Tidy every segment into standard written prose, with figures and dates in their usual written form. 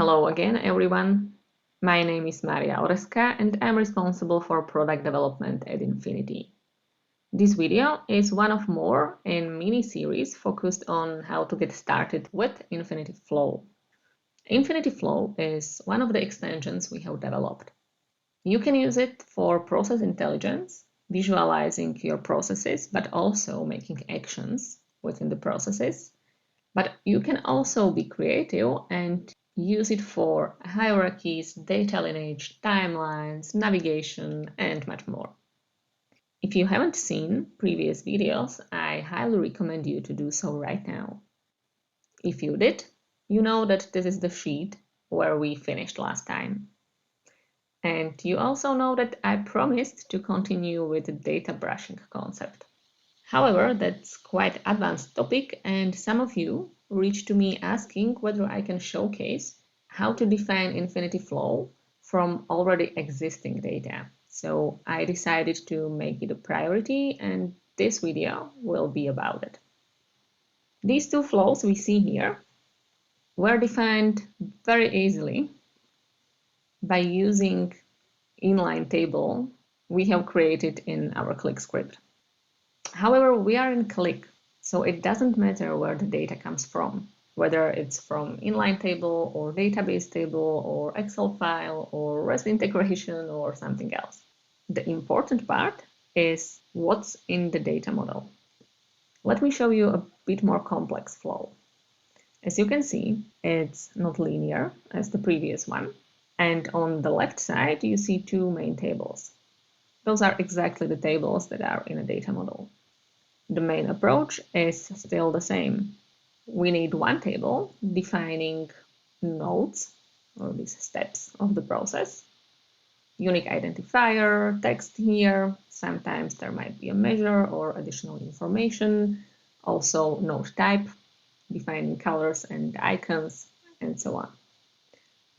Hello again, everyone. My name is Maria Oreska and I'm responsible for product development at Infinity. This video is one of more in mini-series focused on how to get started with Infinity Flow. Infinity Flow is one of the extensions we have developed. You can use it for process intelligence, visualizing your processes, but also making actions within the processes. But you can also be creative and use it for hierarchies, data lineage, timelines, navigation, and much more. If you haven't seen previous videos, I highly recommend you to do so right now. If you did, you know that this is the sheet where we finished last time. And you also know that I promised to continue with the data brushing concept. However, that's quite advanced topic, and some of you reached to me asking whether I can showcase how to define Infinity Flow from already existing data. So I decided to make it a priority, and this video will be about it. These two flows we see here were defined very easily by using inline table we have created in our Click script. However, we are in Click, so it doesn't matter where the data comes from, whether it's from inline table or database table or Excel file or REST integration or something else. The important part is what's in the data model. Let me show you a bit more complex flow. As you can see, it's not linear as the previous one. And on the left side, you see two main tables. Those are exactly the tables that are in a data model. The main approach is still the same. We need one table defining nodes, or these steps of the process. Unique identifier, text here, sometimes there might be a measure or additional information, also node type, defining colors and icons, and so on.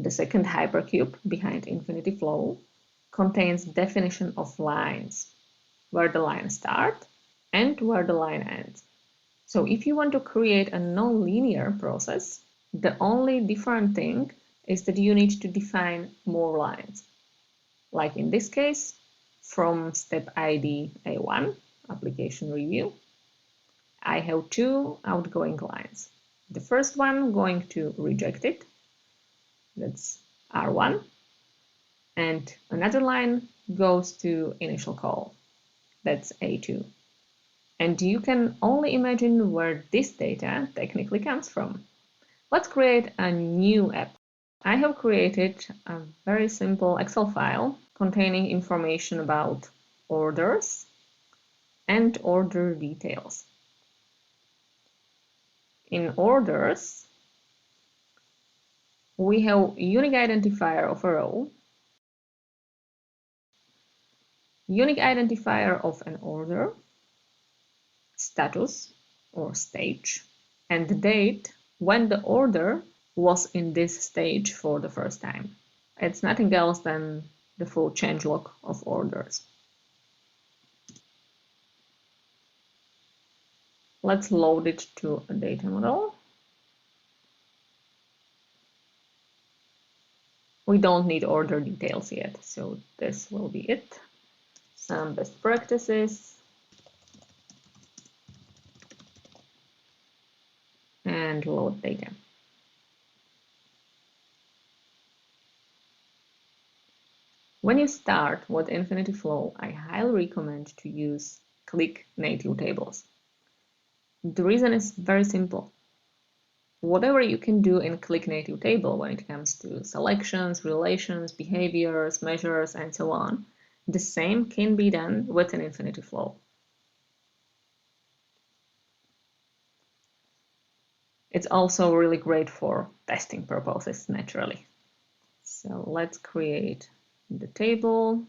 The second hypercube behind Infinity Flow contains definition of lines, where the line starts and where the line ends. So if you want to create a non-linear process, the only different thing is that you need to define more lines. Like in this case, from step ID A1, application review, I have two outgoing lines. The first one going to reject it, that's R1, and another line goes to initial call, that's A2. And you can only imagine where this data technically comes from. Let's create a new app. I have created a very simple Excel file containing information about orders and order details. In orders, we have unique identifier of a row, unique identifier of an order, status or stage, and the date when the order was in this stage for the first time. It's nothing else than the full changelog of orders. Let's load it to a data model. We don't need order details yet, so this will be it. Some best practices. And load data. When you start with Infinity Flow, I highly recommend to use Click native tables. The reason is very simple. Whatever you can do in Click native table when it comes to selections, relations, behaviors, measures, and so on, the same can be done with an Infinity Flow. It's also really great for testing purposes, naturally. So let's create the table.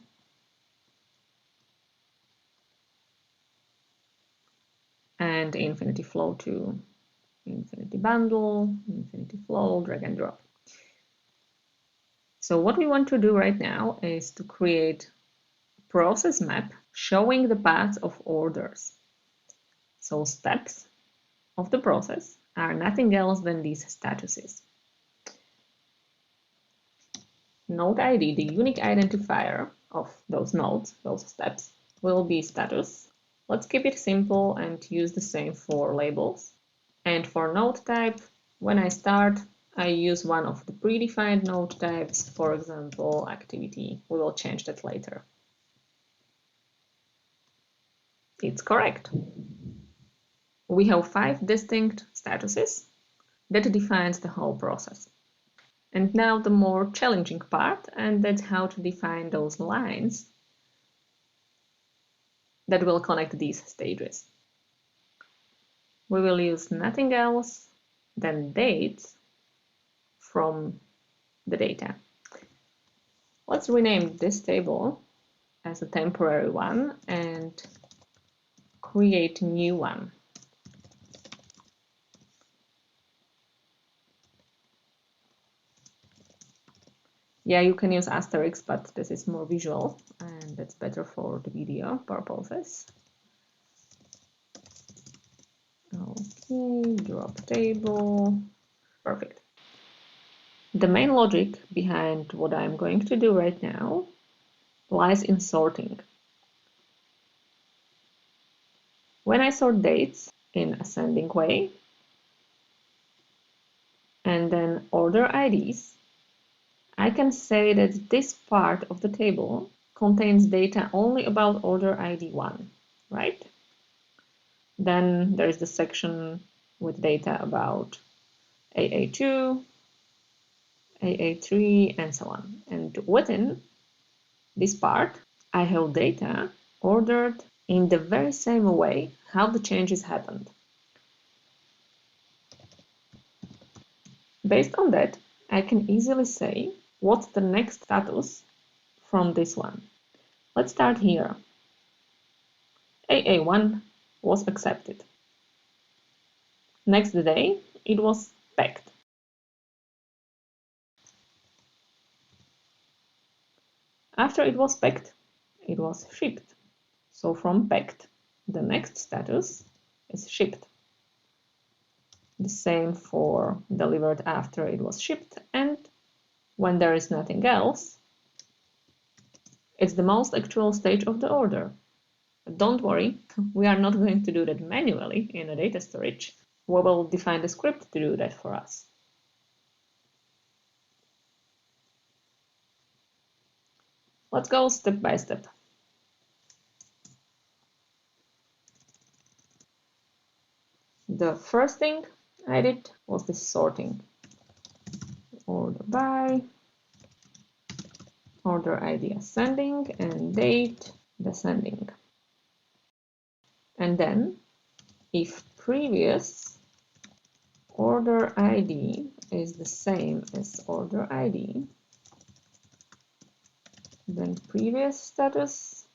And Infinity Flow to Infinity Bundle, Infinity Flow, drag and drop. So what we want to do right now is to create a process map showing the paths of orders. So steps of the process are nothing else than these statuses. node ID, the unique identifier of those nodes, those steps, will be status. Let's keep it simple and use the same for labels. And for node type, when I start, I use one of the predefined node types, for example, activity. We will change that later. It's correct. We have 5 distinct statuses that defines the whole process. And now the more challenging part, and that's how to define those lines that will connect these stages. We will use nothing else than dates from the data. Let's rename this table as a temporary one and create a new one. Yeah, you can use asterisk, but this is more visual and that's better for the video purposes. Okay, drop table. Perfect. The main logic behind what I'm going to do right now lies in sorting. When I sort dates in ascending way and then order IDs, I can say that this part of the table contains data only about order ID 1, right? Then there's the section with data about AA2, AA3, and so on. And within this part, I have data ordered in the very same way how the changes happened. Based on that, I can easily say what's the next status from this one. Let's start here. AA1 was accepted. Next day, it was packed. After it was packed, it was shipped. So from packed, the next status is shipped. The same for delivered after it was shipped, and when there is nothing else, it's the most actual stage of the order. But don't worry, we are not going to do that manually in a data storage. We will define the script to do that for us. Let's go step by step. The first thing I did was this sorting. Order by, order ID ascending, and date descending. And then, if previous order ID is the same as order ID, then previous status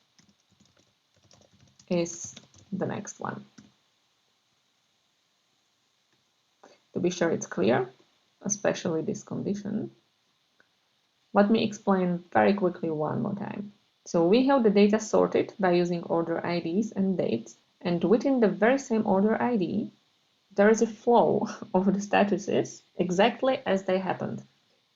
is the next one. To be sure it's clear, especially this condition, let me explain very quickly one more time. So we have the data sorted by using order IDs and dates, and within the very same order ID, there is a flow of the statuses exactly as they happened.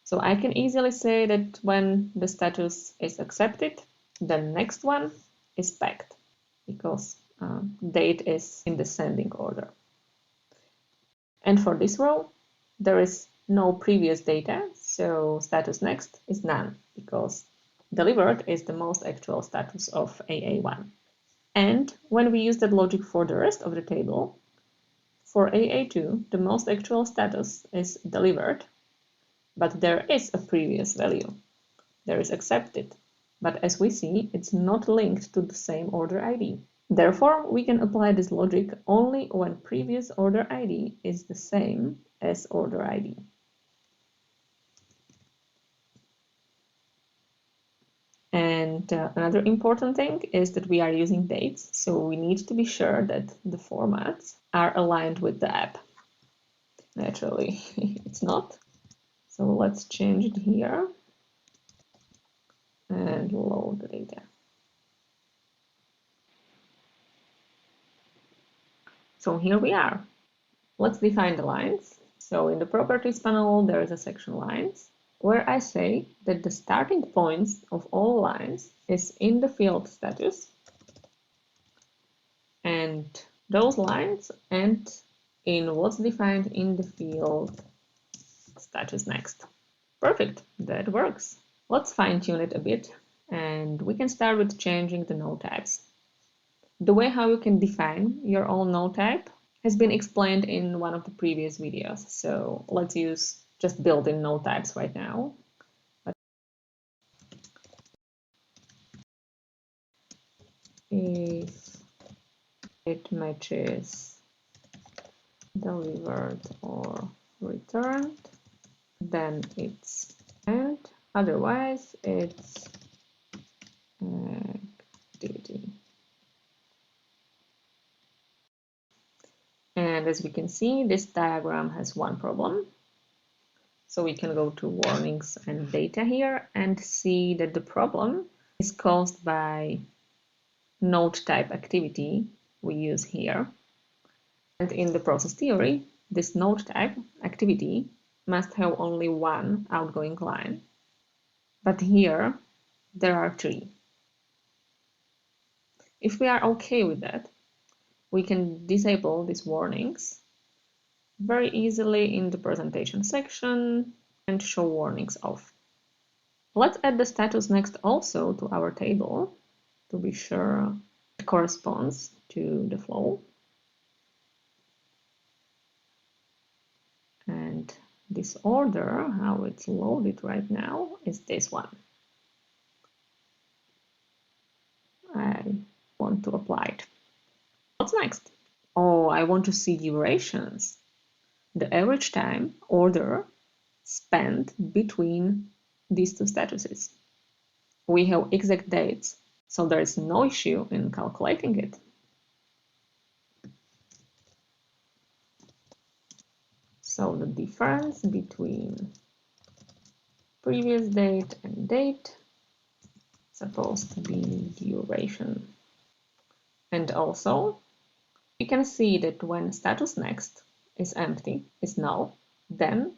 So I can easily say that when the status is accepted, the next one is packed because date is in descending order. And for this row, there is no previous data, so status next is none because delivered is the most actual status of AA1. And when we use that logic for the rest of the table, for AA2, the most actual status is delivered, but there is a previous value. There is accepted, but as we see, it's not linked to the same order ID. Therefore, we can apply this logic only when previous order ID is the same as order ID. And another important thing is that we are using dates, so we need to be sure that the formats are aligned with the app. Naturally, it's not. So let's change it here and load the data. So here we are. Let's define the lines. So in the properties panel, there is a section lines. where I say that the starting points of all lines is in the field status, and those lines end in what's defined in the field status next. Perfect, that works. Let's fine-tune it a bit, and we can start with changing the node types. The way how you can define your own node type has been explained in one of the previous videos, so let's use just built-in node types right now. If it matches delivered or returned, then it's and otherwise it's activity. And as we can see, this diagram has one problem. So we can go to warnings and data here and see that the problem is caused by node type activity we use here. And in the process theory, this node type activity must have only one outgoing line. But here, there are three. If we are okay with that, we can disable these warnings very easily in the presentation section and show warnings off. Let's add the status next also to our table to be sure it corresponds to the flow. And this order, how it's loaded right now, is this one. I want to apply it. What's next? Oh, I want to see durations. The average time order spent between these two statuses. We have exact dates, so there is no issue in calculating it. So the difference between previous date and date is supposed to be duration. And also, you can see that when status next is empty, is null, then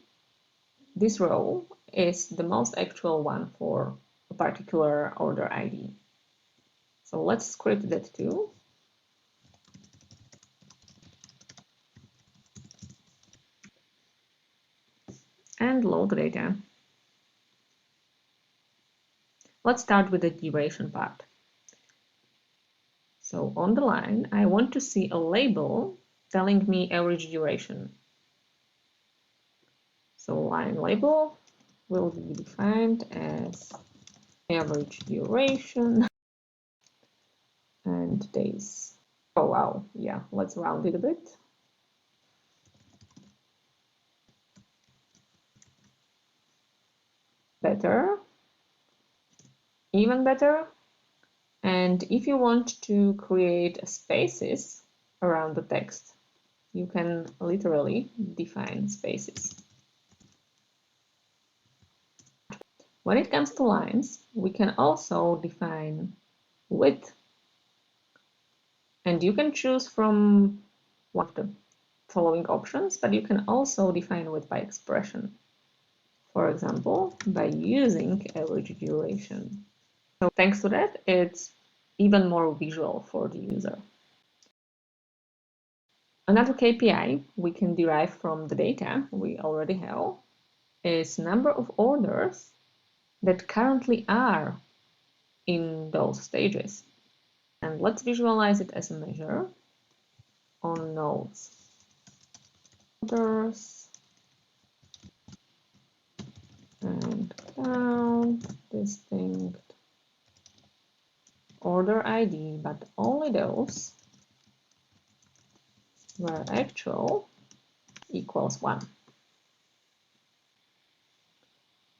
this row is the most actual one for a particular order ID. So let's script that too. And load the data. Let's start with the duration part. So on the line, I want to see a label telling me average duration. So line label will be defined as average duration and days. Oh wow, yeah, let's round it a bit. Better, even better. And if you want to create spaces around the text, you can literally define spaces. When it comes to lines, we can also define width. And you can choose from one of the following options, but you can also define width by expression. For example, by using average duration. So thanks to that, it's even more visual for the user. Another KPI we can derive from the data we already have is number of orders that currently are in those stages. And let's visualize it as a measure on nodes. Orders and count distinct order ID, but only those where actual equals 1.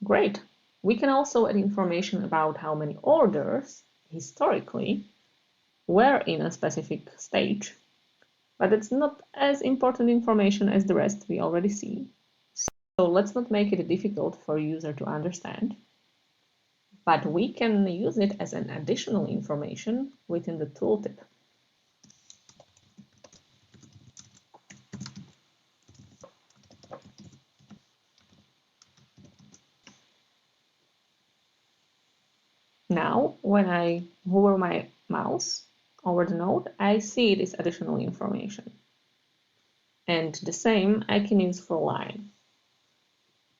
Great! We can also add information about how many orders historically were in a specific stage, but it's not as important information as the rest we already see. So let's not make it difficult for a user to understand, but we can use it as an additional information within the tooltip. Now, when I hover my mouse over the node, I see this additional information. And the same I can use for line.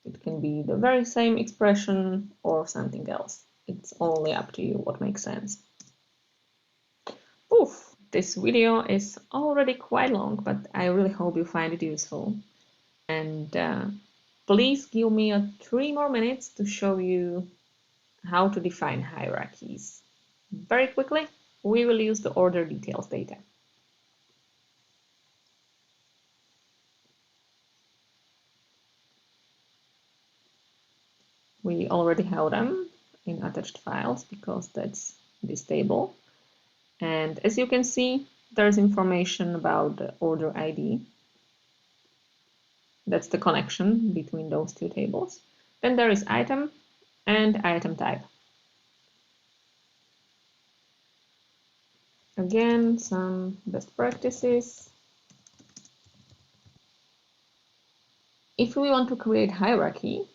It can be the very same expression or something else. It's only up to you what makes sense. Poof! This video is already quite long, but I really hope you find it useful. And please give me 3 more minutes to show you how to define hierarchies. Very quickly, we will use the order details data. We already have them in attached files because that's this table. And as you can see, there's information about the order ID. That's the connection between those two tables. Then there is item and item type. Again, some best practices. If we want to create hierarchy,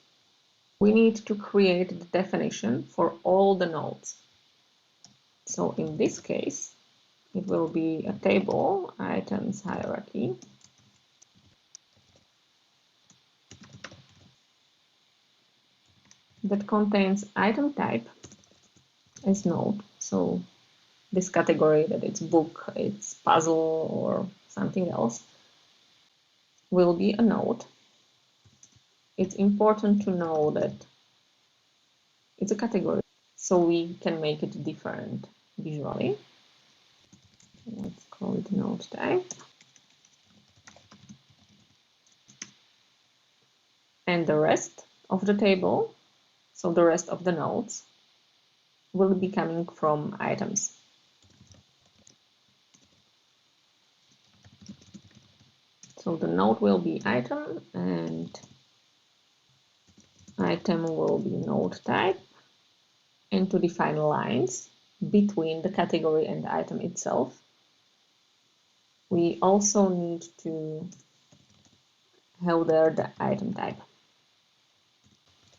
we need to create the definition for all the nodes. So in this case, it will be a table, items hierarchy. That contains item type as node. So this category, that it's book, it's puzzle, or something else, will be a node. It's important to know that it's a category, so we can make it different visually. Let's call it node type. And the rest of the table, so the rest of the nodes, will be coming from items. So the node will be item, and item will be node type. And to define lines between the category and the item itself, we also need to have there the item type.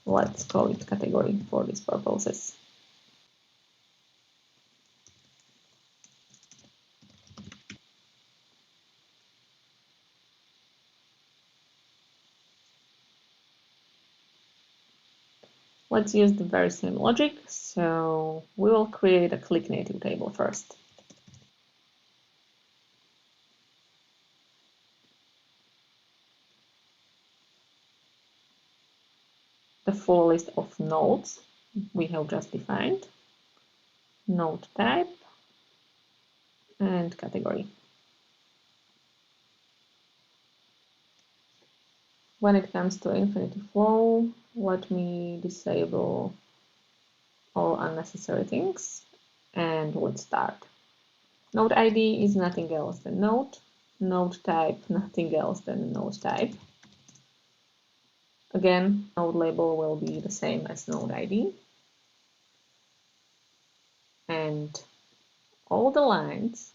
Let's call it category for these purposes. Let's use the very same logic. So we will create a click native table first. The full list of nodes we have just defined, node type, and category. When it comes to Infinity Flow, let me disable all unnecessary things, and let's start. Node ID is nothing else than node. Node type, nothing else than node type. Again, node label will be the same as node ID. And all the lines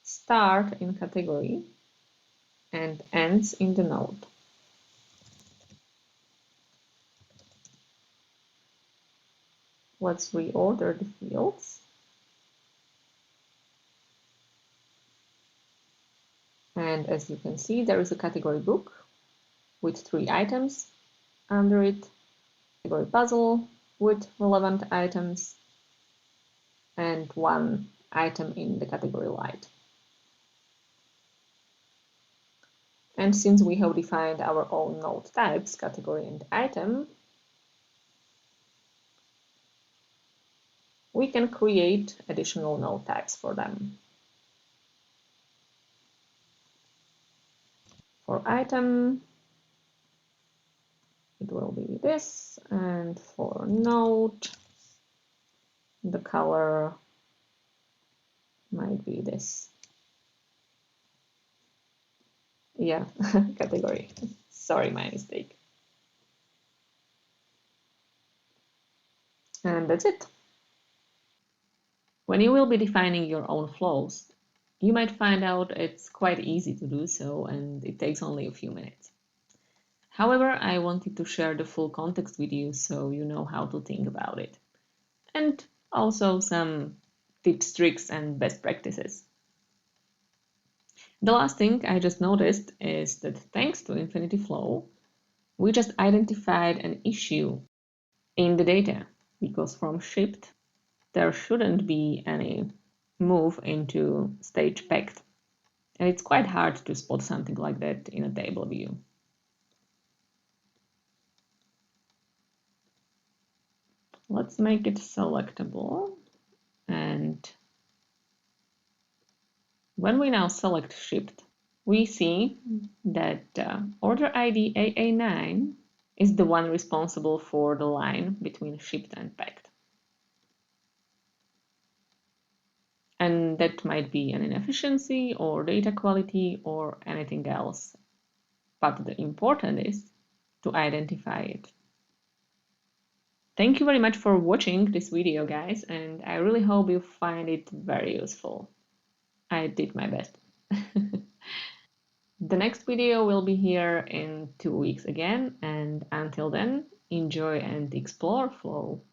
start in category and ends in the node. Let's reorder the fields. And as you can see, there is a category book with 3 items under it, category puzzle with relevant items, and 1 item in the category light. And since we have defined our own node types, category and item, we can create additional node types for them. For item, it will be this, and for node, the color might be this. Yeah, category. Sorry, my mistake. And that's it. When you will be defining your own flows, you might find out it's quite easy to do so, and it takes only a few minutes. However, I wanted to share the full context with you so you know how to think about it. And also some tips, tricks, and best practices. The last thing I just noticed is that thanks to Infinity Flow, we just identified an issue in the data, because from shipped, there shouldn't be any move into stage packed. And it's quite hard to spot something like that in a table view. Let's make it selectable. And when we now select shipped, we see that order ID AA9 is the one responsible for the line between shipped and packed. And that might be an inefficiency or data quality or anything else. But the important is to identify it. Thank you very much for watching this video, guys, and I really hope you find it very useful. I did my best. The next video will be here in 2 weeks again, and until then, enjoy and explore Flow.